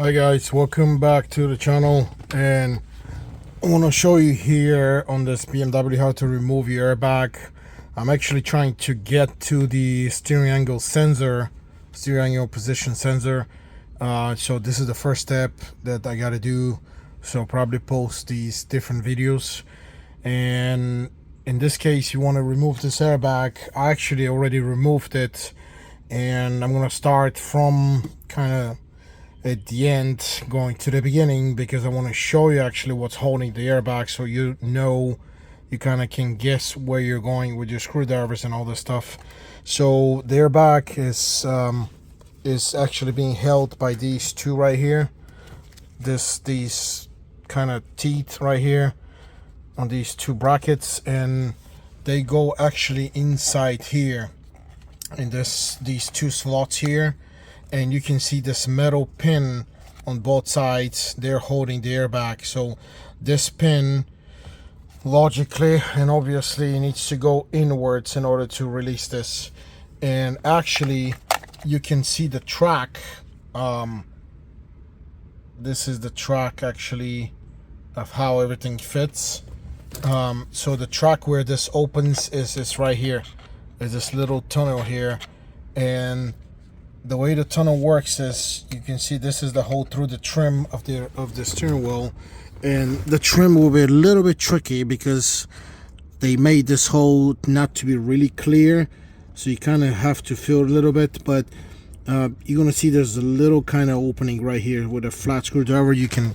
Hi guys, welcome back to the channel, and I want to show you here on this BMW how to remove your airbag. I'm actually trying to get to the steering angle sensor, steering angle position sensor. So this is the first step that I got to do. So probably post these different videos, and in this case you want to remove this airbag. I actually already removed it, and I'm gonna start from kind of at the end going to the beginning, because I want to show you actually what's holding the airbag, so you kind of can guess where you're going with your screwdrivers and all this stuff. So the airbag is actually being held by these two right here, these kind of teeth right here on these two brackets, and they go actually inside here in these two slots here. And you can see this metal pin on both sides. They're holding the airbag. So this pin logically and obviously needs to go inwards in order to release this. And actually you can see the track. This is the track actually of how everything fits. So the track where this opens is right here. There's this little tunnel here, and the way the tunnel works is, you can see this is the hole through the trim of the steering wheel, and the trim will be a little bit tricky because they made this hole not to be really clear, so you kind of have to feel a little bit. But you're gonna see there's a little kind of opening right here with a flat screwdriver. You can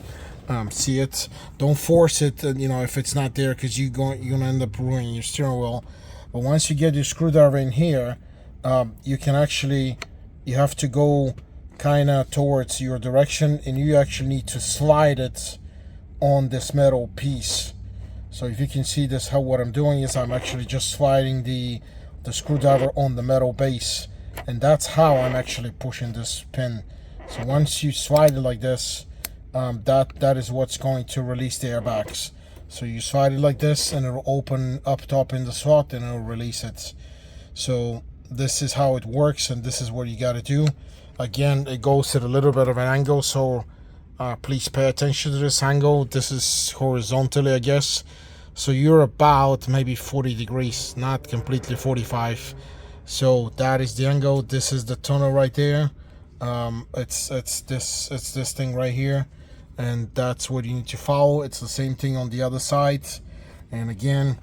see it. Don't force it, if it's not there, because you're gonna end up ruining your steering wheel. But once you get your screwdriver in here, you can actually, you have to go kind of towards your direction, and you actually need to slide it on this metal piece. So if you can see this, what I'm doing is I'm actually just sliding the screwdriver on the metal base, and that's how I'm actually pushing this pin. So once you slide it like this, that is what's going to release the airbags. So you slide it like this, and it'll open up top in the slot, and it'll release it. So this is how it works, and this is what you got to do. Again, it goes at a little bit of an angle, so please pay attention to this angle. This is horizontally, I guess, so you're about maybe 40 degrees, not completely 45. So that is the angle. This is the tunnel right there. It's this thing right here, and that's what you need to follow. It's the same thing on the other side, and again,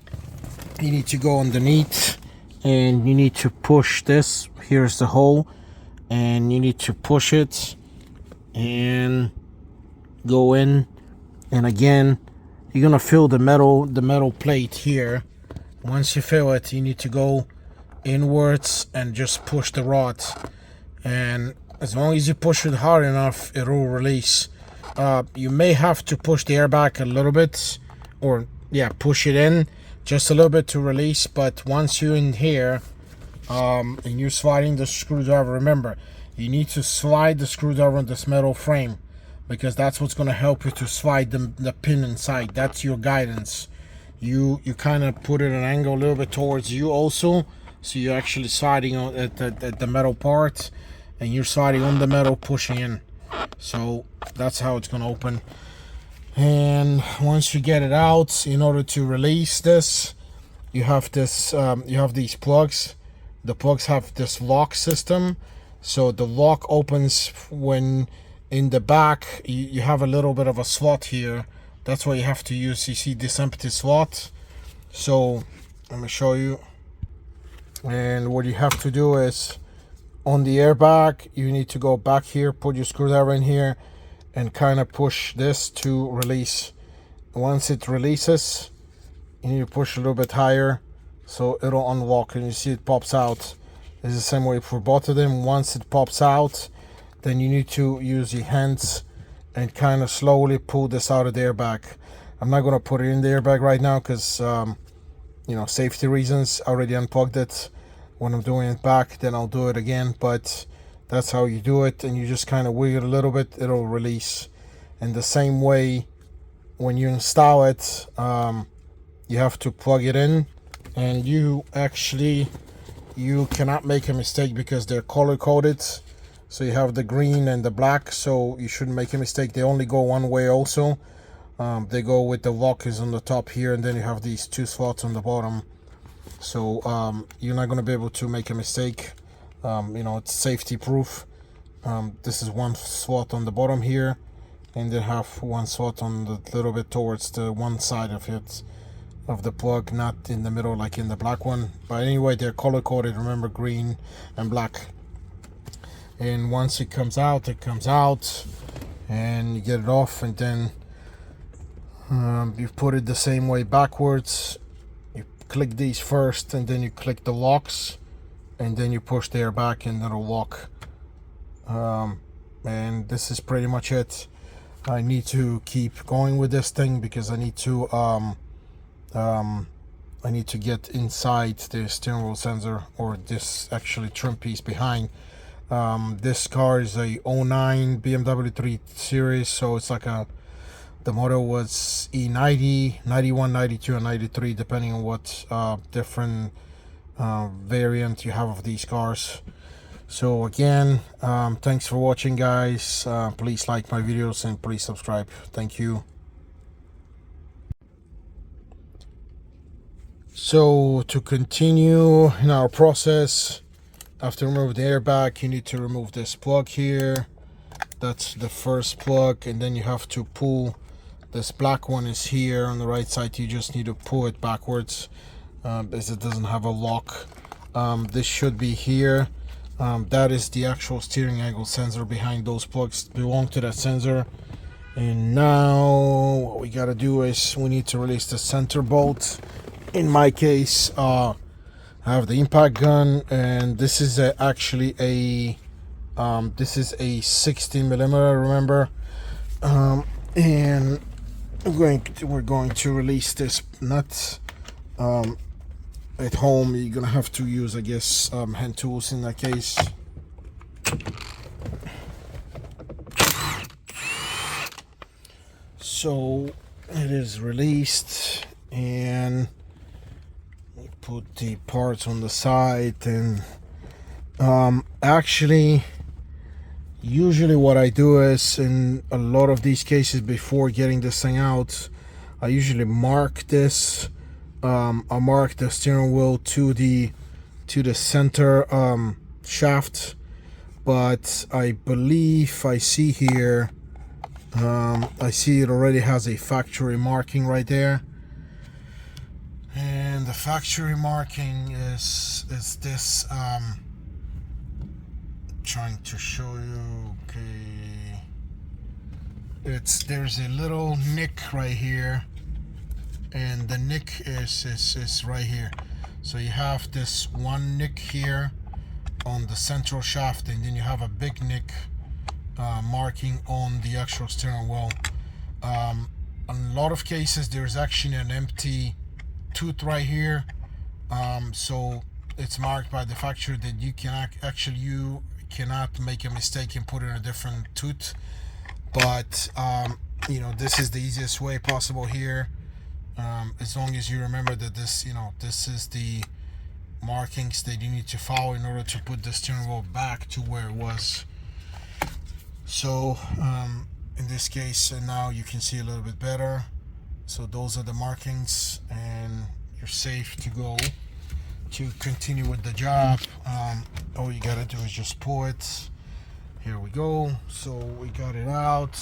you need to go underneath, and you need to push this. Here's the hole, and you need to push it and go in. And again, you're gonna feel the metal plate here. Once you feel it, you need to go inwards and just push the rod, and as long as you push it hard enough, it will release. You may have to push the airbag a little bit, or push it in just a little bit to release. But once you're in here, and you're sliding the screwdriver, remember, you need to slide the screwdriver on this metal frame, because that's what's going to help you to slide the pin inside. That's your guidance. You kind of put it at an angle a little bit towards you also, so you're actually sliding on at the metal part, and you're sliding on the metal, pushing in. So that's how it's going to open. And once you get it out, in order to release this, you have this you have these plugs. The plugs have this lock system, so the lock opens when in the back you have a little bit of a slot here. That's what you have to use. You see this empty slot. So let me show you. And what you have to do is, on the airbag, you need to go back here, put your screwdriver in here, and kind of push this to release. Once it releases, you need to push a little bit higher, so it'll unlock, and you see it pops out. It's the same way for both of them. Once it pops out, then you need to use your hands and kind of slowly pull this out of the airbag. I'm not going to put it in the airbag right now because safety reasons. I already unplugged it. When I'm doing it back, then I'll do it again. But that's how you do it, and you just kind of wiggle it a little bit, it'll release. And the same way, when you install it, you have to plug it in, and you cannot make a mistake because they're color coded. So you have the green and the black, so you shouldn't make a mistake. They only go one way also. They go with the lock is on the top here, and then you have these 2 slots on the bottom. So you're not going to be able to make a mistake. You know, it's safety proof. This is 1 slot on the bottom here, and then have 1 slot on the little bit towards the one side of it, of the plug, not in the middle like in the black one. But anyway, they're color coded, remember, green and black. And once it comes out, and you get it off, and then you put it the same way backwards. You click these first, and then you click the locks, and then you push there back, and it'll lock. And this is pretty much it. I need to keep going with this thing because I need to get inside the steering wheel sensor, or this actually trim piece behind. This car is a 09 BMW 3 Series, so it's like the model was E90, 91, 92, and 93, depending on what different variant you have of these cars. So again, thanks for watching, guys. Please like my videos and please subscribe. Thank you. So to continue in our process, after remove the airbag, you need to remove this plug here. That's the first plug, and then you have to pull this black one is here on the right side. You just need to pull it backwards as it doesn't have a lock. This should be here. That is the actual steering angle sensor behind those plugs, belong to that sensor. And now what we gotta do is we need to release the center bolt. In my case, I have the impact gun, and this is actually a 60 millimeter, remember. And we're going to release this nut. At home you're gonna have to use, I guess, hand tools in that case. So it is released, and we put the parts on the side. And actually, usually what I do is, in a lot of these cases, before getting this thing out, I usually mark this. I mark the steering wheel to the center shaft, but I believe I see here, I see it already has a factory marking right there, and the factory marking is this. Trying to show you. Okay, there's a little nick right here, and the nick is right here. So you have this one nick here on the central shaft, and then you have a big nick marking on the actual steering wheel. In a lot of cases there's actually an empty tooth right here, so it's marked by the factory that you cannot make a mistake and put in a different tooth. But you know, this is the easiest way possible here. As long as you remember that this is the markings that you need to follow in order to put the steering wheel back to where it was. So in this case, now you can see a little bit better. So those are the markings, and you're safe to go to continue with the job. All you gotta do is just pull it. Here we go. So we got it out,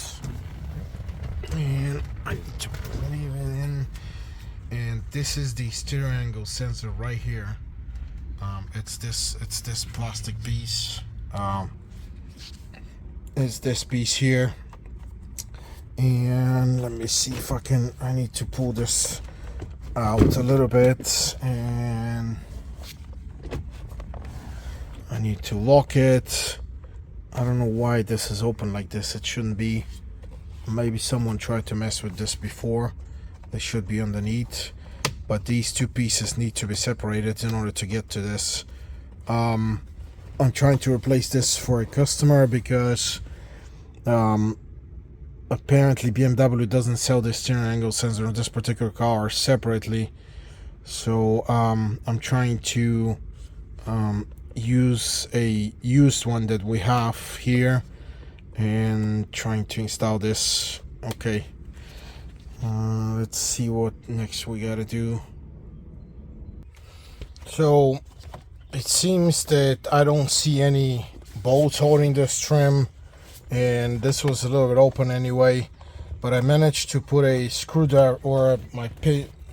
and I need to put it in. And this is the steering angle sensor right here. It's this plastic piece. It's this piece here. And let me see if I need to pull this out a little bit, and I need to lock it. I don't know why this is open like this. It shouldn't be. Maybe someone tried to mess with this before. They should be underneath, but these two pieces need to be separated in order to get to this. I'm trying to replace this for a customer because apparently BMW doesn't sell the steering angle sensor on this particular car separately. So I'm trying to use a used one that we have here and trying to install this. Okay, let's see what next we gotta do. So it seems that I don't see any bolts holding this trim, and this was a little bit open anyway, but I managed to put a screwdriver or my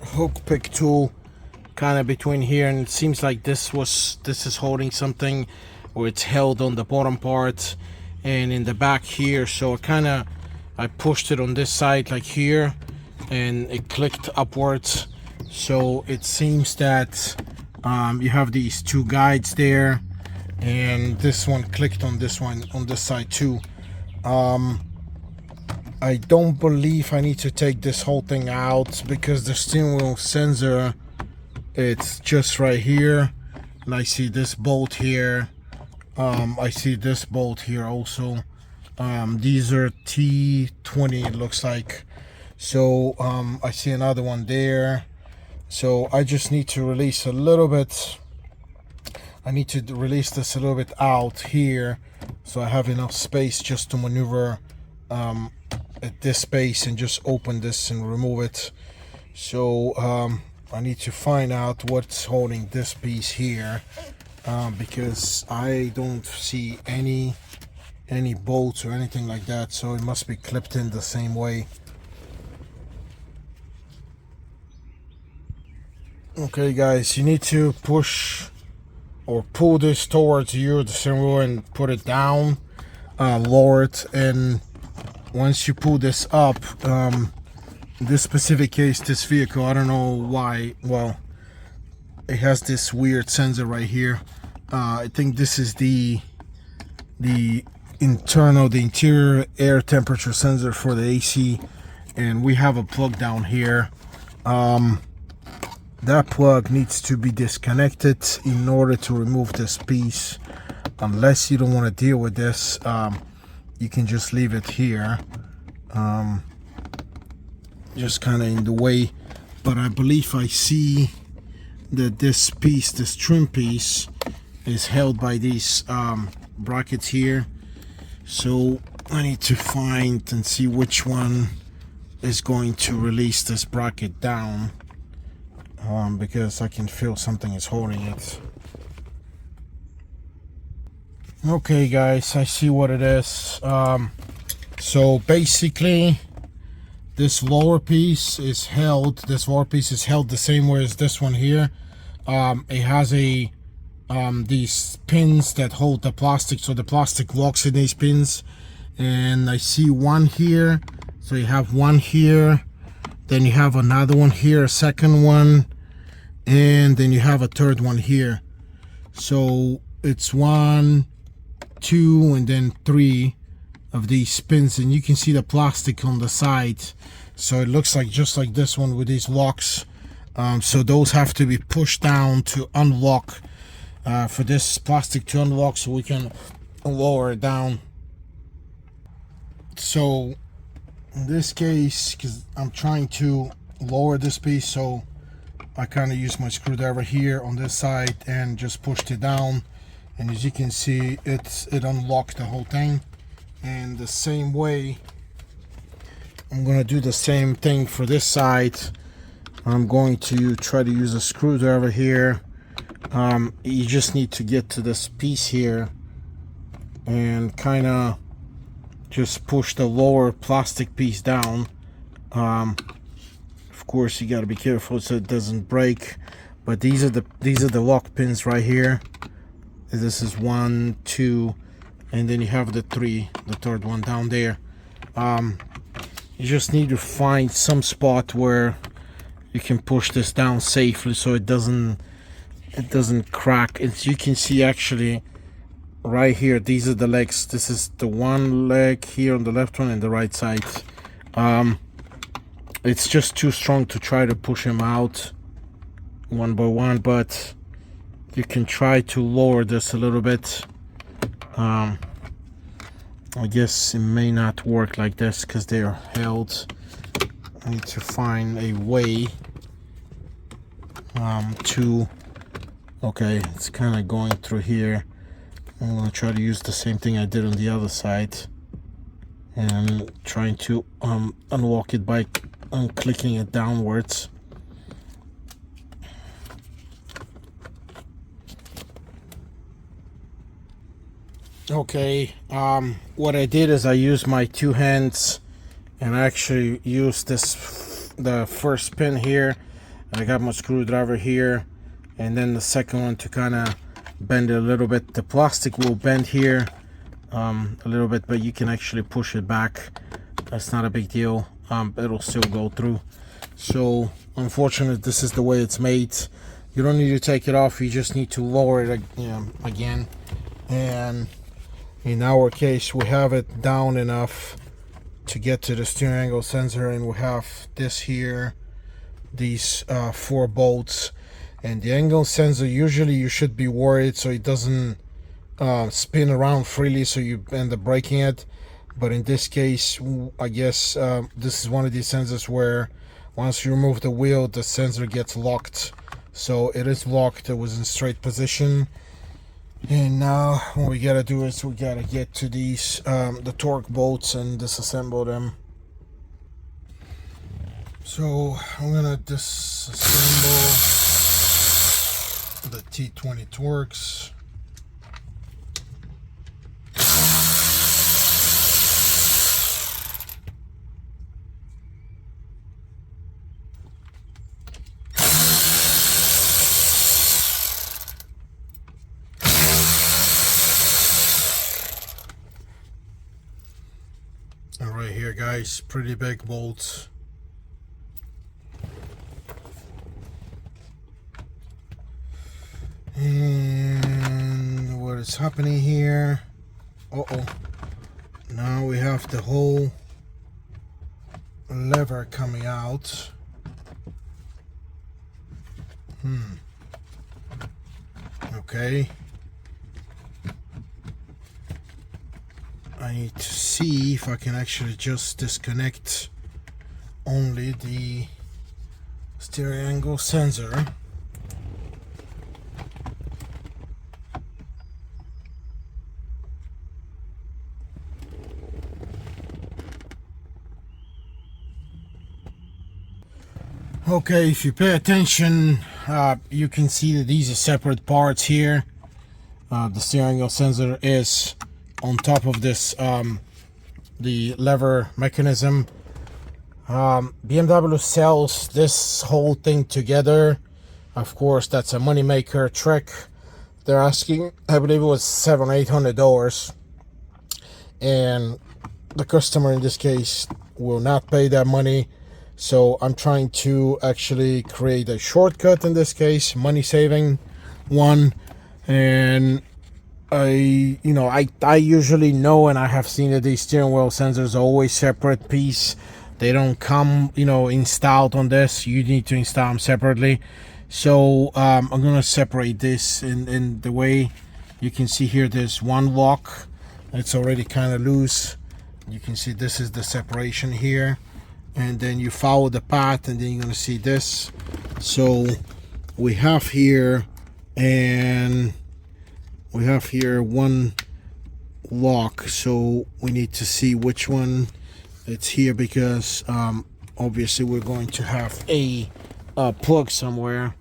hook pick tool kind of between here, and it seems like this is holding something, or it's held on the bottom part and in the back here. So I pushed it on this side like here, and it clicked upwards. So it seems that you have these two guides there, and this one clicked on this one on this side too. I don't believe I need to take this whole thing out, because the steering wheel sensor, it's just right here, and I see this bolt here. I see this bolt here also. These are T20, it looks like. So I see another one there. So I just need to release a little bit. I need to release this a little bit out here, so I have enough space just to maneuver at this space and just open this and remove it. So I need to find out what's holding this piece here, because I don't see any bolts or anything like that, so it must be clipped in the same way. Okay guys, you need to push or pull this towards you, the steering wheel, and put it down, lower it, and once you pull this up, this specific case, this vehicle, I don't know why, well, it has this weird sensor right here. I think this is the interior air temperature sensor for the AC, and we have a plug down here. That plug needs to be disconnected in order to remove this piece. Unless you don't want to deal with this, you can just leave it here, just kind of in the way. But I believe I see that this piece, this trim piece, is held by these brackets here. So I need to find and see which one is going to release this bracket down, because I can feel something is holding it. Okay guys, I see what it is. So basically this lower piece is held, the same way as this one here. It has these pins that hold the plastic, so the plastic locks in these pins, and I see one here. So you have one here, then you have another one here, a second one, and then you have a third one here. So it's 1, 2, and then 3 of these pins, and you can see the plastic on the side. So it looks like just like this one with these locks. So those have to be pushed down to unlock, for this plastic to unlock, so we can lower it down. So in this case, because I'm trying to lower this piece, so I kind of use my screwdriver here on this side and just pushed it down, and as you can see, it unlocked the whole thing. And the same way, I'm going to do the same thing for this side. I'm going to try to use a screwdriver here. You just need to get to this piece here and kind of just push the lower plastic piece down. Of course, you got to be careful so it doesn't break. But these are the lock pins right here. This is 1, 2, and then you have the 3, the third one down there. You just need to find some spot where you can push this down safely so it doesn't crack. You can see actually right here, these are the legs. This is the one leg here on the left one and the right side. It's just too strong to try to push them out one by one, but you can try to lower this a little bit. I guess it may not work like this because they are held. I need to find a way to Okay, it's kind of going through here. I'm gonna try to use the same thing I did on the other side, and trying to unlock it by clicking it downwards. Okay, what I did is I used my two hands and I actually used the first pin here. I got my screwdriver here, and then the second one to kind of bend it a little bit. The plastic will bend here a little bit, but you can actually push it back. That's not a big deal. It'll still go through. So unfortunately, this is the way it's made. You don't need to take it off, you just need to lower it again. And in our case, we have it down enough to get to the steering angle sensor, and we have this here, these 4 bolts. And the angle sensor, usually you should be worried so it doesn't spin around freely, so you end up breaking it. But in this case, I guess this is one of these sensors where once you remove the wheel, the sensor gets locked. So it is locked, it was in straight position. And now what we gotta do is we gotta get to these the torque bolts and disassemble them. So I'm gonna disassemble the T20 Torx. And right here, guys, pretty big bolts. And what is happening here? Now we have the whole lever coming out. Okay. I need to see if I can actually just disconnect only the steering angle sensor. Okay, if you pay attention, you can see that these are separate parts here. The steering angle sensor is on top of this, the lever mechanism. BMW sells this whole thing together. Of course, that's a moneymaker trick. They're asking, I believe it was $700-800, and the customer in this case will not pay that money. So I'm trying to actually create a shortcut in this case, money saving one. And I usually know, and I have seen that these steering wheel sensors are always separate piece. They don't come, installed on this. You need to install them separately. So I'm gonna separate this in the way you can see here. There's one lock. It's already kind of loose. You can see this is the separation here. And then you follow the path, and then you're gonna see this. So we have here, and we have here one lock. So we need to see which one it's here, because obviously we're going to have a plug somewhere.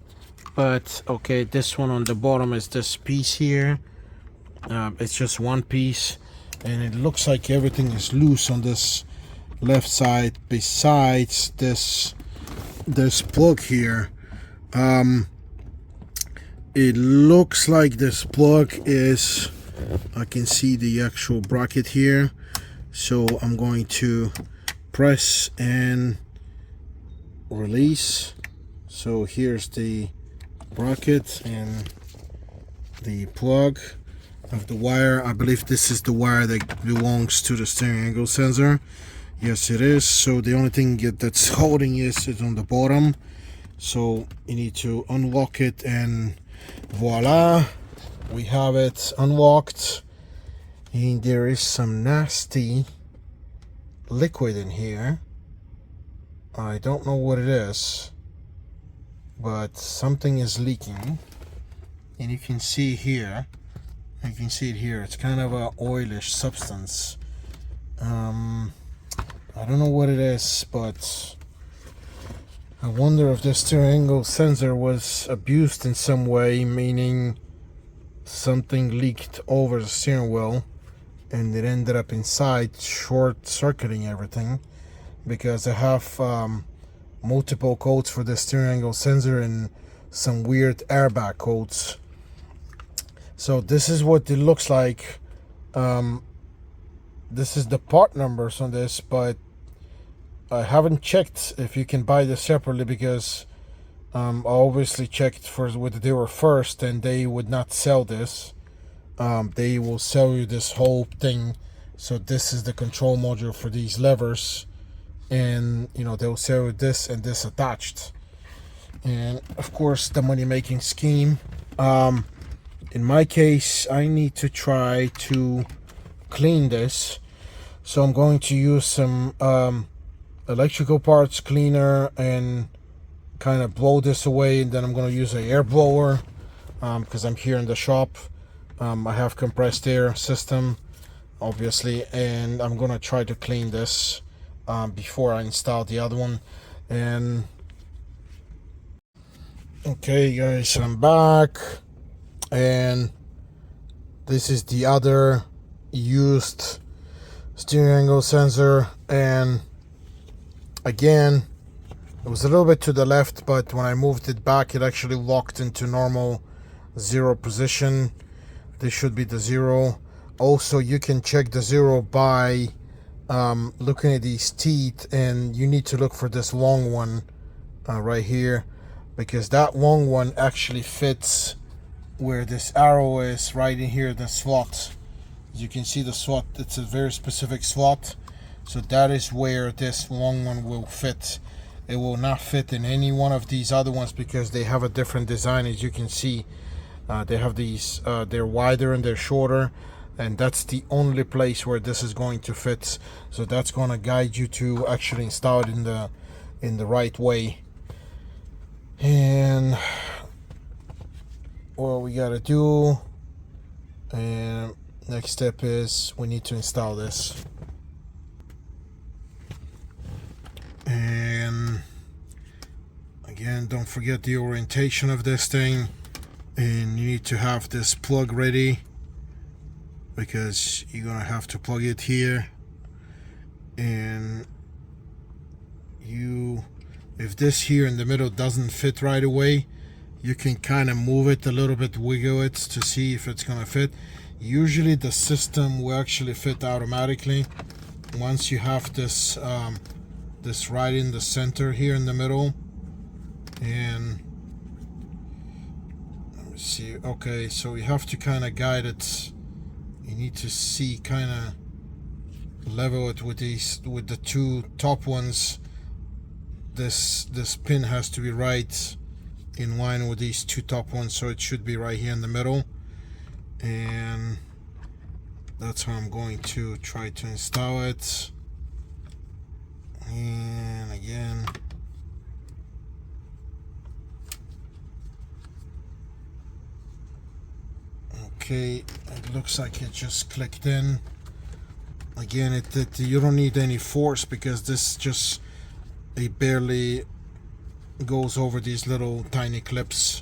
But okay, this one on the bottom is this piece here. It's just one piece, and it looks like everything is loose on this left side besides this plug here. It looks like this plug is, I can see the actual bracket here. So I'm going to press and release. So here's the bracket and the plug of the wire. I believe this is the wire that belongs to the steering angle sensor. Yes, it is. So the only thing that's holding is on the bottom. So you need to unlock it, and voila, we have it unlocked. And there is some nasty liquid in here. I don't know what it is, but something is leaking. and you can see here, you can see it here, it's kind of a oilish substance. I don't know what it is, but I wonder if the steering angle sensor was abused in some way, meaning something leaked over the steering wheel and it ended up inside short-circuiting everything, because I have multiple codes for the steering angle sensor and some weird airbag codes. So this is what it looks like. This is the part numbers on this, but I haven't checked if you can buy this separately, because I obviously checked for what they were first, and they would not sell this. They will sell you this whole thing. So this is the control module for these levers, and you know, they'll sell you this and this attached. And of course, the money making scheme. In my case, I need to try to clean this, so I'm going to use some electrical parts cleaner and kind of blow this away, and then I'm going to use an air blower because I'm here in the shop. I have compressed air system, obviously, and I'm going to try to clean this before I install the other one. And okay guys, I'm back, and this is the other used steering angle sensor. And again, it was a little bit to the left, but when I moved it back, it actually locked into normal 0 position. This should be the 0. Also, you can check the 0 by looking at these teeth, and you need to look for this long one right here, because that long one actually fits where this arrow is, right in here, the slot. As you can see, the slot, it's a very specific slot, so that is where this long one will fit. It will not fit in any one of these other ones because they have a different design. As you can see, they have these, they're wider and they're shorter, and that's the only place where this is going to fit. So that's going to guide you to actually install it in the right way. And what we got to do, and next step is we need to install this. And again, don't forget the orientation of this thing, and you need to have this plug ready, because you're gonna have to plug it here. And if this here in the middle doesn't fit right away, you can kind of move it a little bit, wiggle it to see if it's gonna fit. Usually the system will actually fit automatically once you have this this right in the center here in the middle. And let me see. Okay, so you have to kind of guide it. You need to see, kind of level it with the two top ones. This pin has to be right in line with these two top ones, so it should be right here in the middle. And that's how I'm going to try to install it. And again, okay, it looks like it just clicked in. Again, you don't need any force, because this just, it barely goes over these little tiny clips.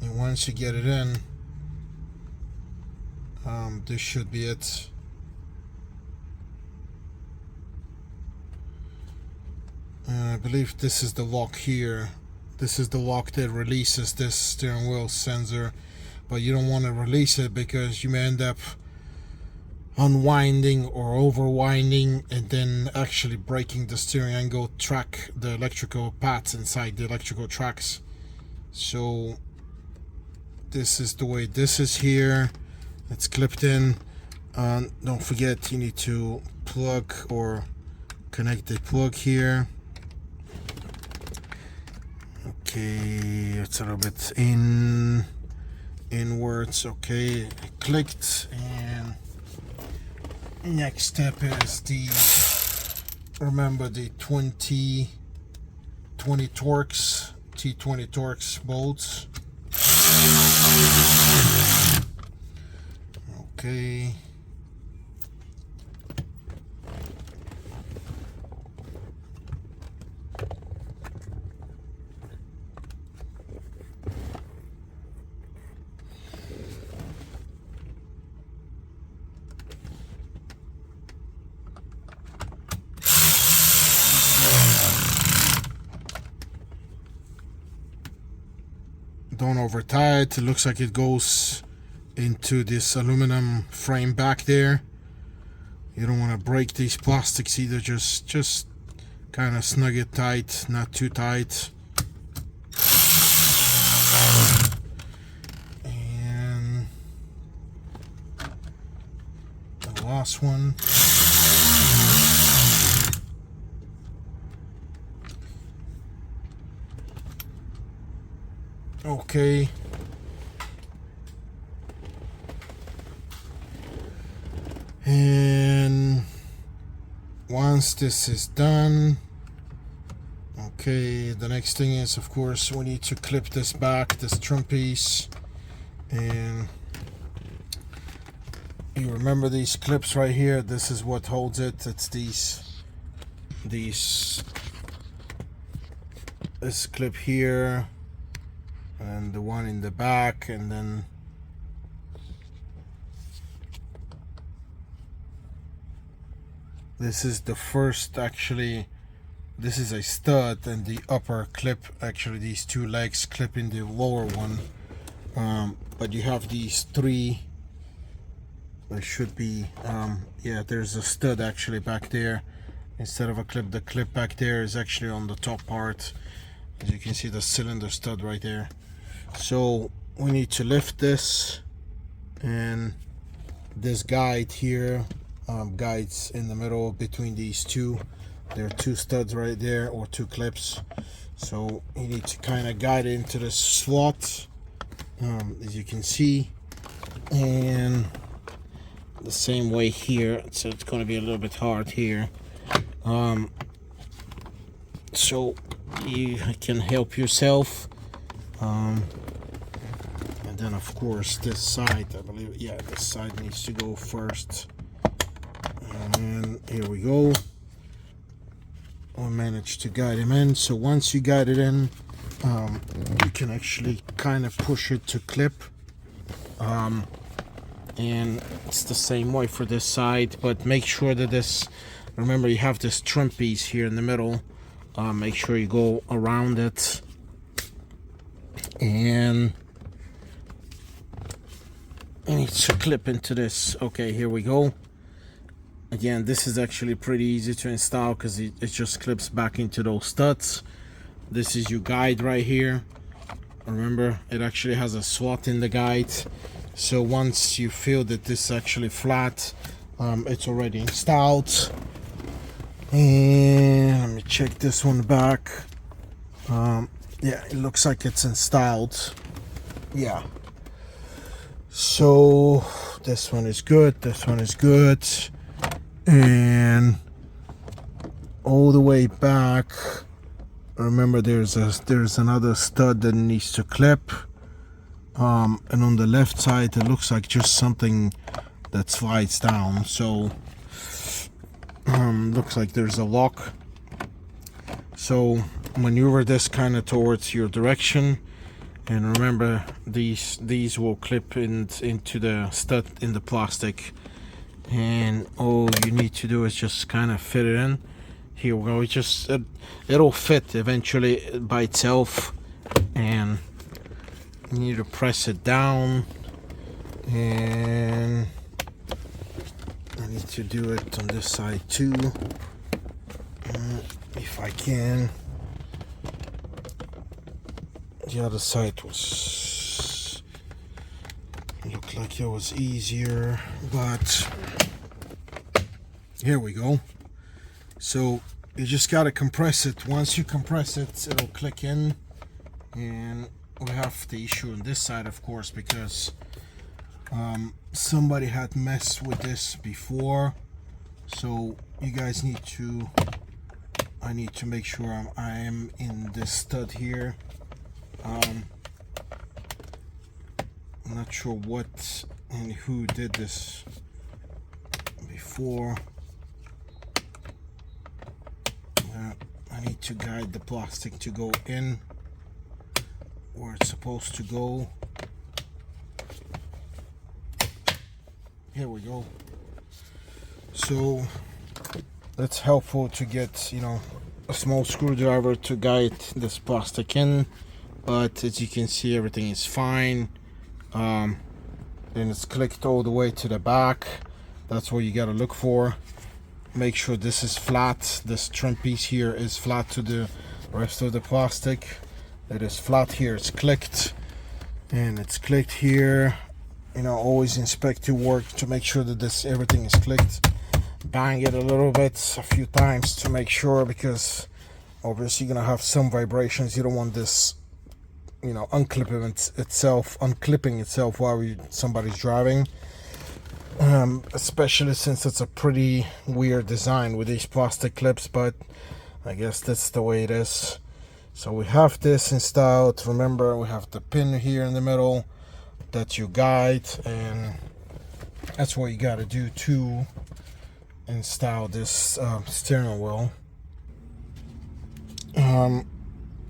And once you get it in, this should be it. I believe this is the lock here. This is the lock that releases this steering wheel sensor, but you don't want to release it because you may end up unwinding or overwinding and then actually breaking the steering angle track, the electrical pads inside the electrical tracks. So this is the way this is here. It's clipped in. Don't forget, you need to plug or connect the plug here. Okay, it's a little bit inwards. Okay, it clicked. And next step is remember the 20 Torx T20 Torx bolts. Okay. Don't over tie it. It looks like it goes into this aluminum frame back there. You don't want to break these plastics either. Just kind of snug it tight, not too tight. And the last one. Okay. And once this is done, okay, the next thing is, of course, we need to clip this back, this trim piece. And you remember these clips right here? This is what holds it. It's this clip here, and the one in the back, and then this is the first, actually this is a stud, and the upper clip, actually these two legs clip in the lower one. But you have these three. There should be yeah, there's a stud actually back there instead of a clip. The clip back there is actually on the top part. As you can see, the cylinder stud right there. So we need to lift this, and this guide here guides in the middle between these two. There are two studs right there, or two clips. So you need to kind of guide it into the slot, as you can see, and the same way here. So it's going to be a little bit hard here. So you can help yourself. And then of course this side, I believe, yeah, this side needs to go first. And here we go. We managed to guide him in. So once you guide it in, you can actually kind of push it to clip. And it's the same way for this side, but make sure that this, remember you have this trim piece here in the middle. Make sure you go around it, and it needs to clip into this. Okay, here we go. Again, this is actually pretty easy to install because it just clips back into those studs. This is your guide right here. Remember, it actually has a slot in the guide. So once you feel that this is actually flat, it's already installed. And let me check this one back. Yeah, it looks like it's installed. Yeah. So this one is good. This one is good. And all the way back, remember there's another stud that needs to clip. And on the left side, it looks like just something that slides down. So looks like there's a lock. So maneuver this kind of towards your direction, and remember these will clip into the stud in the plastic, and all you need to do is just kind of fit it in. Here we go. It'll fit eventually by itself, and you need to press it down. And I need to do it on this side too, if I can. The other side looked like it was easier, but here we go. So you just gotta compress it. Once you compress it, it'll click in. And we have the issue on this side, of course, because somebody had messed with this before. So you guys need to, I need to make sure I am in this stud here. I'm not sure what and who did this before. I need to guide the plastic to go in where it's supposed to go. Here we go. So that's helpful to get, a small screwdriver to guide this plastic in, but as you can see, everything is fine. Then it's clicked all the way to the back. That's what you got to look for. Make sure this is flat. This trim piece here is flat to the rest of the plastic. It is flat here. It's clicked, and it's clicked here. Always inspect your work to make sure that everything is clicked. Bang it a little bit, a few times to make sure, because obviously you're gonna have some vibrations. You don't want this, unclipping itself while somebody's driving. Especially since it's a pretty weird design with these plastic clips, but I guess that's the way it is. So we have this installed. Remember, we have the pin here in the middle that you guide, and that's what you got to do to install this steering wheel.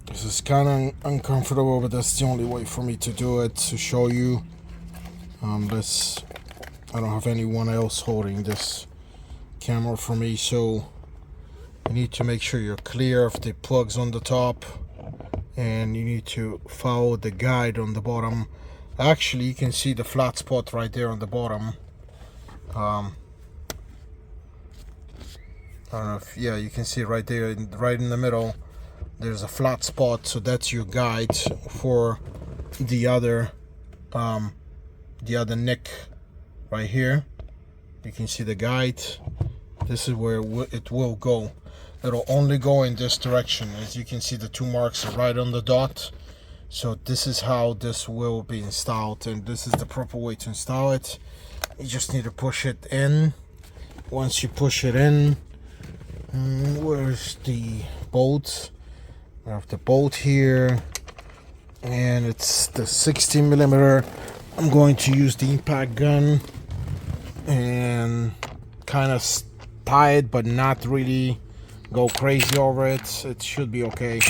This is kind of uncomfortable, but that's the only way for me to do it, to show you. I don't have anyone else holding this camera for me, so you need to make sure you're clear of the plugs on the top, and you need to follow the guide on the bottom. Actually, you can see the flat spot right there on the bottom. I don't know if, yeah, you can see right there, right in the middle, there's a flat spot. So that's your guide for the other neck right here. You can see the guide. This is where it will go. It'll only go in this direction. As you can see, the two marks are right on the dot. So this is how this will be installed, and this is the proper way to install it. You just need to push it in. Once you push it in, where's the bolt? I have the bolt here, and it's the 60mm. I'm going to use the impact gun and kind of tie it, but not really go crazy over it. It should be okay.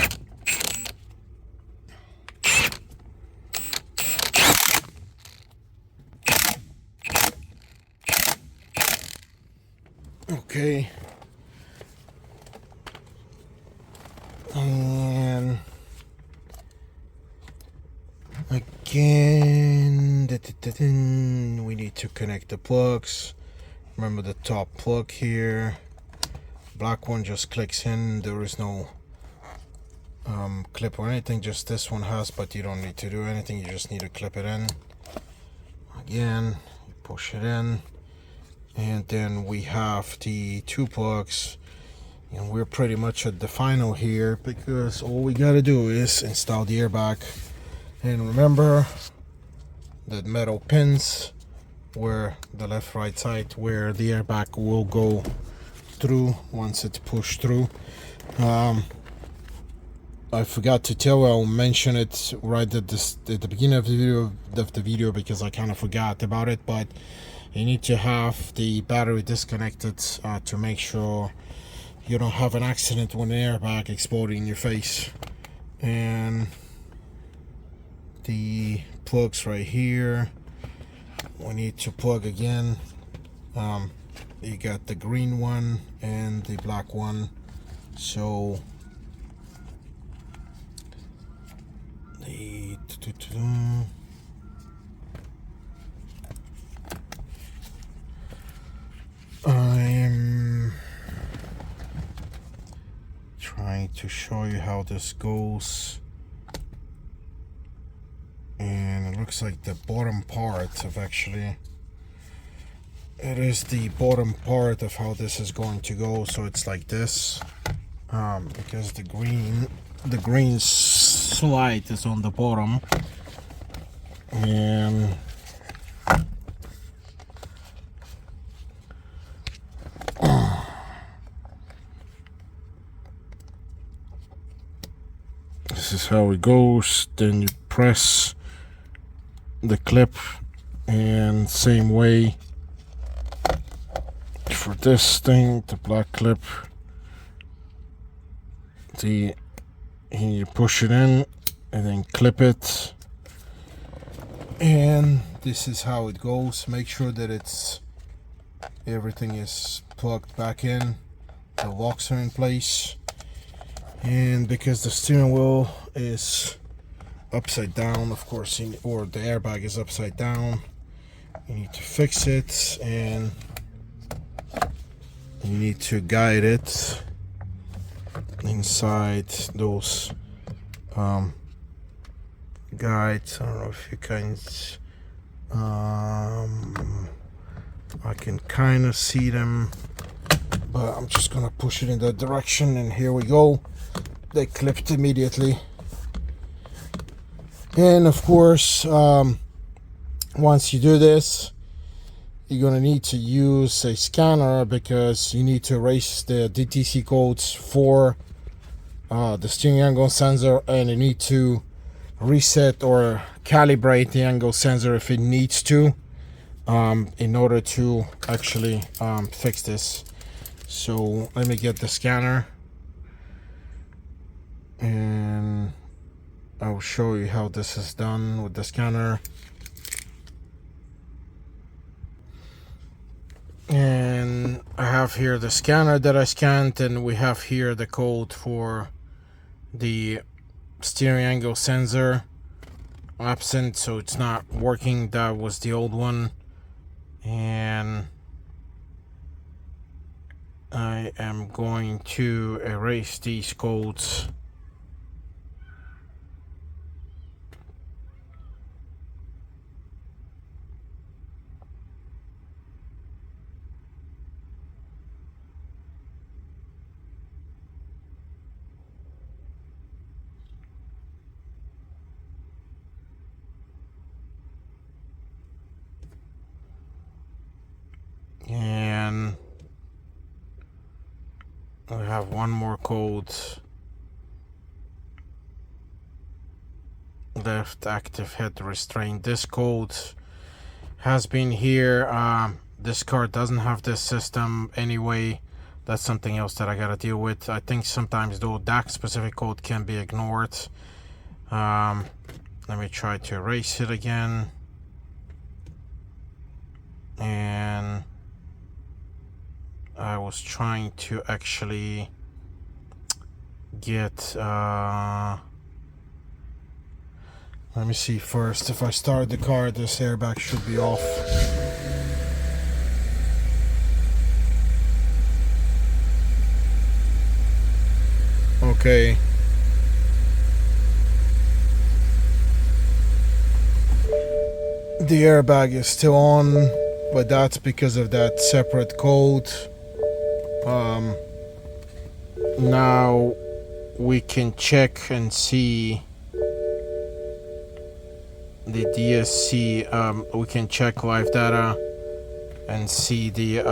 Okay. And again, we need to connect the plugs. Remember the top plug here. Black one just clicks in. There is no clip or anything, just this one has, but you don't need to do anything. You just need to clip it in. Again, you push it in, and then we have the two plugs. And we're pretty much at the final here, because all we got to do is install the airbag. And remember that metal pins where the left right side where the airbag will go through once it's pushed through. I forgot to tell you, I'll mention it right at the beginning of the video because I kind of forgot about it, but you need to have the battery disconnected to make sure you don't have an accident when the airbag exploding in your face. And the plugs right here, we need to plug again. You got the green one and the black one, so the I'm trying to show you how this goes, and it looks like the bottom part of it is the bottom part of how this is going to go. So it's like this, because the green slide is on the bottom, and this is how it goes. Then you press the clip, and same way for this thing, the black clip. See, you push it in and then clip it, and this is how it goes. Make sure that everything is plugged back in, the locks are in place. And because the steering wheel is upside down, of course, or the airbag is upside down, you need to fix it, and you need to guide it inside those guides. I don't know if you can I can kind of see them, but I'm just gonna push it in that direction, and here we go. They clipped immediately. And of course, once you do this, you're gonna need to use a scanner, because you need to erase the DTC codes for the steering angle sensor, and you need to reset or calibrate the angle sensor if it needs to, in order to actually fix this. So let me get the scanner, and I'll show you how this is done with the scanner. And I have here the scanner that I scanned, and we have here the code for the steering angle sensor, absent, so it's not working. That was the old one, and I am going to erase these codes. And we have one more code left: active head restraint. This code has been here. This car doesn't have this system anyway. That's something else that I gotta deal with. I think sometimes though that specific code can be ignored. Let me try to erase it again. And I was trying to actually get let me see first. If I start the car, this airbag should be off. Okay. The airbag is still on, but that's because of that separate code. Now we can check and see the DSC. We can check live data and see the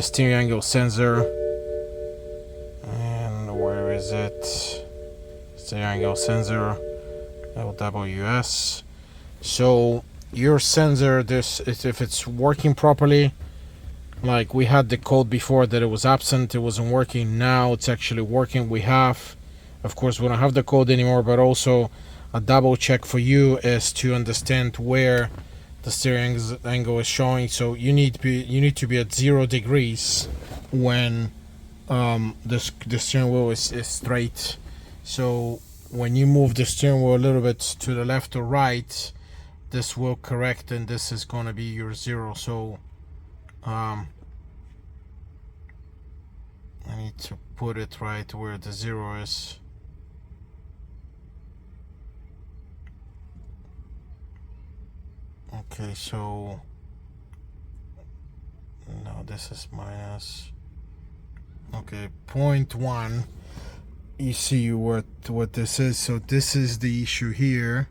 steering angle sensor. And where is it? Steering angle sensor, LWS. So your sensor, if it's working properly, like we had the code before that it was absent, it wasn't working. Now it's actually working. We have, of course, we don't have the code anymore, but also a double check for you is to understand where the steering angle is showing. So you need to be at 0 degrees when the steering wheel is straight. So when you move the steering wheel a little bit to the left or right, this will correct, and this is going to be your 0. So I need to put it right where the 0 is. Okay, so no, this is minus. Okay, 0.1. You see what this is. So this is the issue here.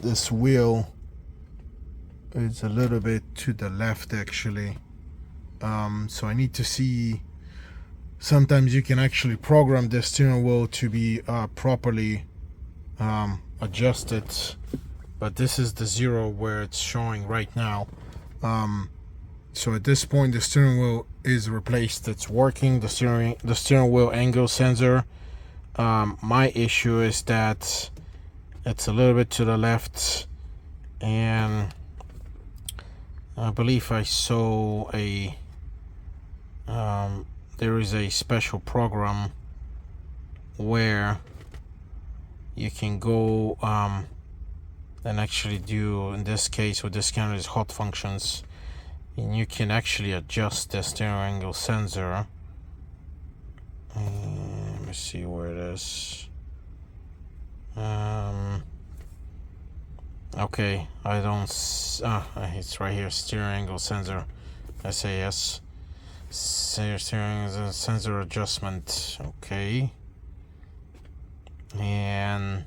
This wheel is a little bit to the left actually. So I need to see. Sometimes you can actually program the steering wheel to be properly adjust it, but this is the 0 where it's showing right now. So at this point the steering wheel is replaced. It's working. The steering wheel angle sensor, my issue is that it's a little bit to the left, and I believe I saw a there is a special program where you can go and actually do, in this case with this camera, is hot functions, and you can actually adjust the steering angle sensor. Let me see where it is. Okay, I don't it's right here, steering angle sensor, SAS, steering sensor adjustment. Okay, and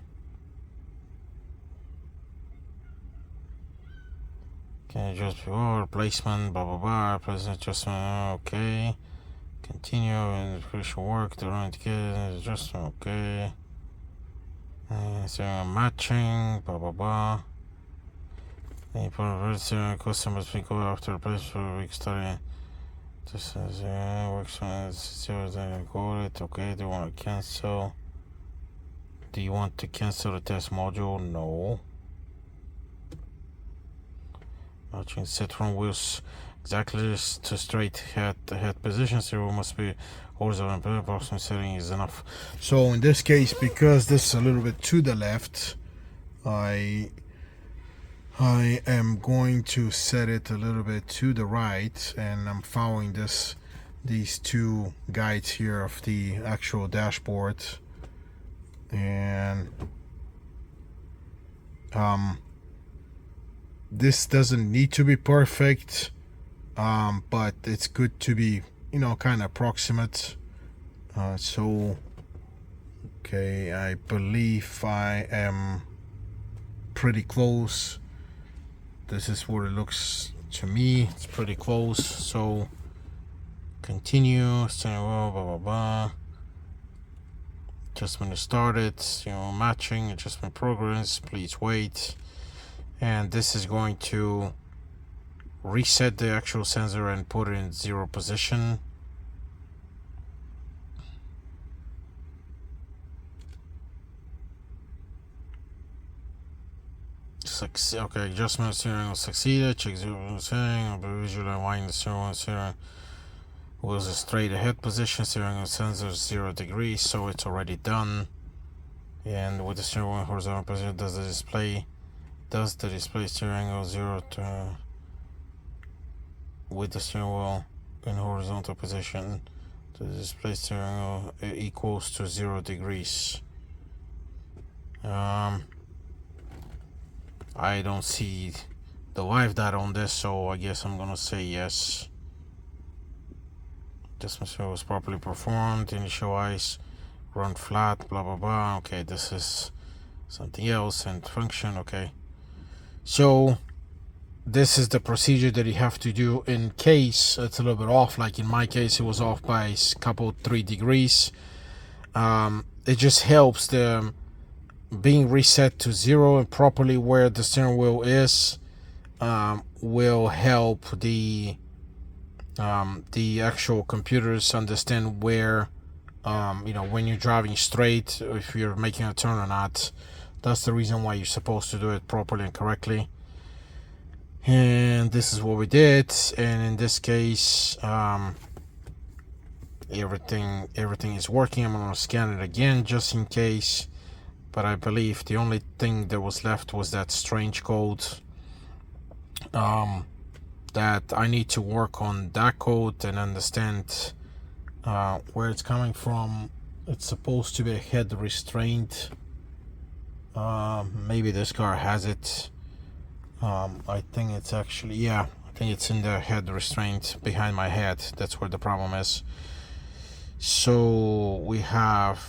can adjust replacement, blah blah blah, replacement adjustment. Okay, continue and crucial work to run together adjustment. Okay, so matching, blah blah blah. Then you put a steering customers we go after replacement for a week starting. This is works on it. Okay, do you want to cancel? Do you want to cancel the test module? No. Matching set front wheels exactly to straight head position. So must be horizontal. Approximate setting is enough. So in this case, because this is a little bit to the left, I am going to set it a little bit to the right, and I'm following these two guides here of the actual dashboard, and this doesn't need to be perfect, but it's good to be, kind of approximate. So okay, I believe I am pretty close. This is what it looks to me. It's pretty close. So continue, blah blah blah. Adjustment is started. Matching, adjustment progress. Please wait. And this is going to reset the actual sensor and put it in 0 position. Okay, adjustment steering succeeded. Check 0 setting. Visually align the steering wheels straight ahead position. Steering sensor 0 degrees, so it's already done. And with the steering wheel horizontal position, does the display steering angle 0 to with the steering wheel in horizontal position? The display steering angle equals to 0 degrees. I don't see the live data on this, so I guess I'm gonna say yes. Adjustment was properly performed. Initialize, run flat, blah blah blah. Okay, this is something else, and function. Okay, so this is the procedure that you have to do in case it's a little bit off. Like in my case, it was off by a couple 3 degrees. It just helps the being reset to 0 and properly where the steering wheel is, will help the actual computers understand where, when you're driving straight, if you're making a turn or not. That's the reason why you're supposed to do it properly and correctly. And this is what we did. And in this case, everything is working. I'm gonna scan it again just in case. But I believe the only thing that was left was that strange code, that I need to work on that code and understand where it's coming from. It's supposed to be a head restraint. Maybe this car has it. I think it's actually, I think it's in the head restraint behind my head. That's where the problem is. So we have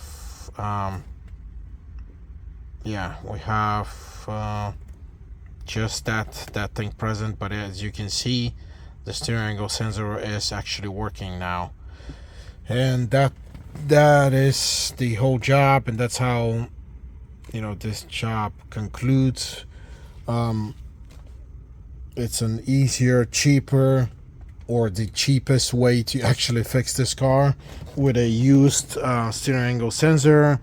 we have just that thing present, but as you can see, the steering angle sensor is actually working now, and that is the whole job. And that's how this job concludes. It's an easier, cheaper, or the cheapest way to actually fix this car with a used steering angle sensor.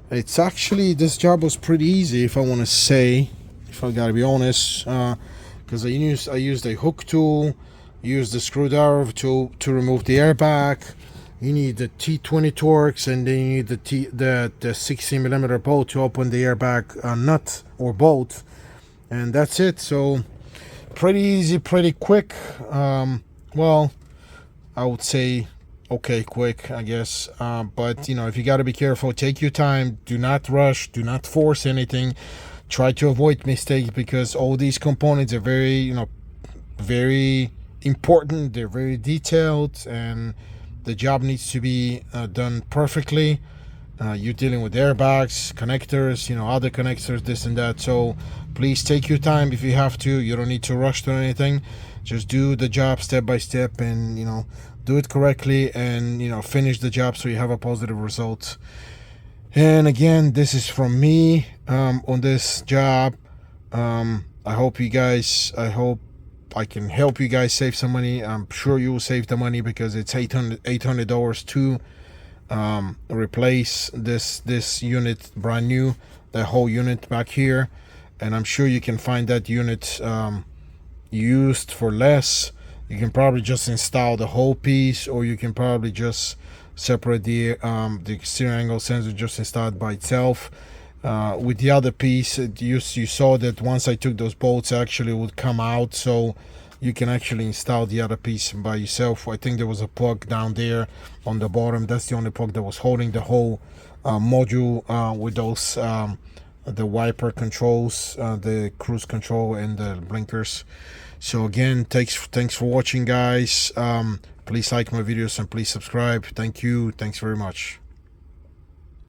It's actually, this job was pretty easy, if I want to say, if I gotta be honest, because I used a hook tool, used the screwdriver to remove the airbag. You need the T20 Torx, and then you need the 16mm bolt to open the airbag nut or bolt, and that's it. So pretty easy, pretty quick. Well, I would say okay, quick, I guess. But if you got to be careful, take your time. Do not rush. Do not force anything. Try to avoid mistakes, because all these components are very, very important. They're very detailed, and the job needs to be done perfectly. You're dealing with airbags, connectors, other connectors, this and that. So please take your time if you have to. You don't need to rush to anything. Just do the job step by step, and do it correctly, and finish the job so you have a positive result. And again, this is from me on this job. I hope I can help you guys save some money. I'm sure you will save the money, because it's $800 to replace this unit brand new, the whole unit back here. And I'm sure you can find that unit used for less. You can probably just install the whole piece, or you can probably just separate the steering angle sensor, just install it by itself. With the other piece, you saw that once I took those bolts, actually would come out, so you can actually install the other piece by yourself. I think there was a plug down there on the bottom. That's the only plug that was holding the whole module with those the wiper controls, the cruise control, and the blinkers. So again, thanks for watching, guys. Please like my videos and please subscribe. Thank you. Thanks very much.